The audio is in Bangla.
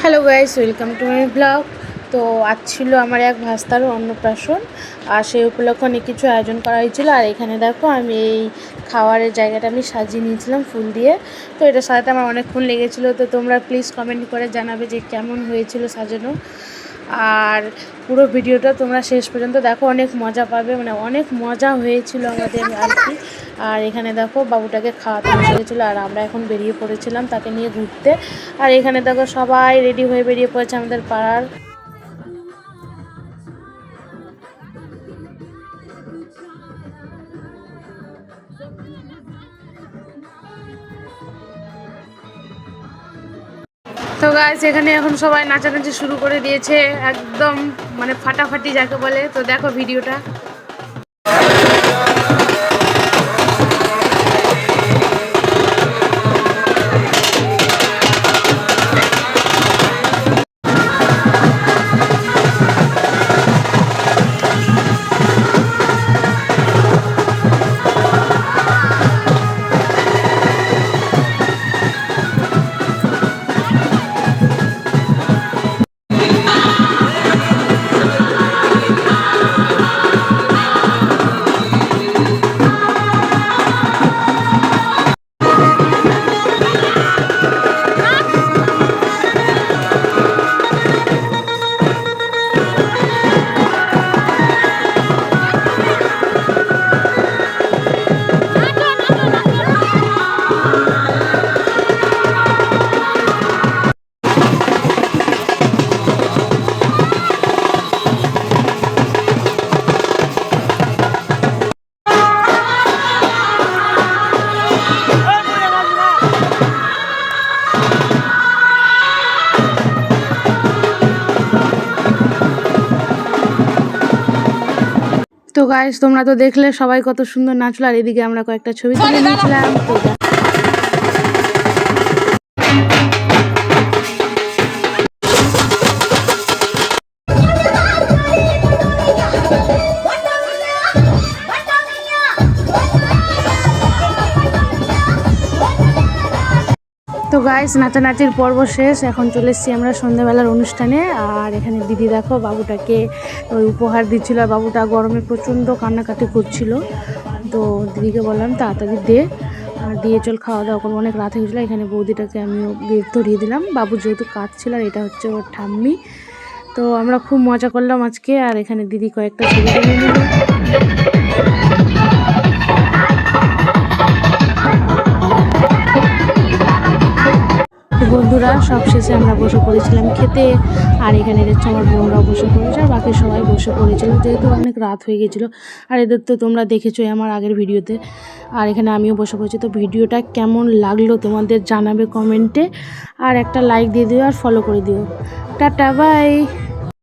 Hello guys, welcome to my blog. তো আজ ছিল আমার এক ভাস্তার অন্নপ্রাশন, আর সেই উপলক্ষে অনেক কিছু আয়োজন করা হয়েছিল। আর এখানে দেখো আমি এই খাওয়ারের জায়গাটা আমি সাজিয়ে নিয়েছিলাম ফুল দিয়ে। তো এটা সাজাতে আমার অনেকক্ষণ লেগেছিলো। তো তোমরা প্লিজ কমেন্ট করে জানাবে যে কেমন হয়েছিল সাজানো। আর পুরো ভিডিওটা তোমরা শেষ পর্যন্ত দেখো, অনেক মজা পাবে, মানে অনেক মজা হয়েছিল আমাদের আর কি। আর এখানে দেখো বাবুটাকে খাওয়াতে বসে গেছিলো, আর আমরা এখন বেরিয়ে পড়েছিলাম তাকে নিয়ে ঘুরতে। আর এখানে দেখো সবাই রেডি হয়ে বেরিয়ে পড়েছে আমাদের পাড়ার। তো গাইস, এখানে এখন সবাই নাচানাচি শুরু করে দিয়েছে, একদম মানে ফাটাফাটি যাকে বলে। তো দেখো ভিডিওটা। তো গাইস, তোমরা তো দেখলে সবাই কত সুন্দর নাচলো, আর এদিকে আমরা কয়েকটা ছবি তুলে নিয়েছিলাম। তো গাইস, নাচানাচির পর্ব শেষ, এখন চলে এসেছি আমরা সন্ধ্যাবেলার অনুষ্ঠানে। আর এখানে দিদি দেখো বাবুটাকে ওই উপহার দিচ্ছিল, আর বাবুটা গরমে প্রচণ্ড কান্নাকাটি করছিল। তো দিদিকে বললাম তাড়াতাড়ি দে, আর দিয়ে চল খাওয়া দাওয়া করবো, অনেক রাত হয়ে গেছিলো। এখানে বৌদিটাকে আমিও গিফট ধরিয়ে দিলাম, বাবু যেহেতু কাঁদছিল। আর এটা হচ্ছে ওর ঠাম্মি। তো আমরা খুব মজা করলাম আজকে। আর এখানে দিদি কয়েকটা ছবি তুলে নিল। বন্ধুরা, সবশেষে আমরা বসে পড়েছিলাম খেতে। আর এখানে দেখছো আমার বোনরাও বসে পড়েছে, আর বাকি সবাই বসে পড়েছিল, যেহেতু অনেক রাত হয়ে গেছিলো। আর এদের তো তোমরা দেখেছো আমার আগের ভিডিওতে। আর এখানে আমিও বসে পড়েছি। তো ভিডিওটা কেমন লাগলো তোমাদের জানাবে কমেন্টে, আর একটা লাইক দিয়ে দিও, আর ফলো করে দিও। Tata, by.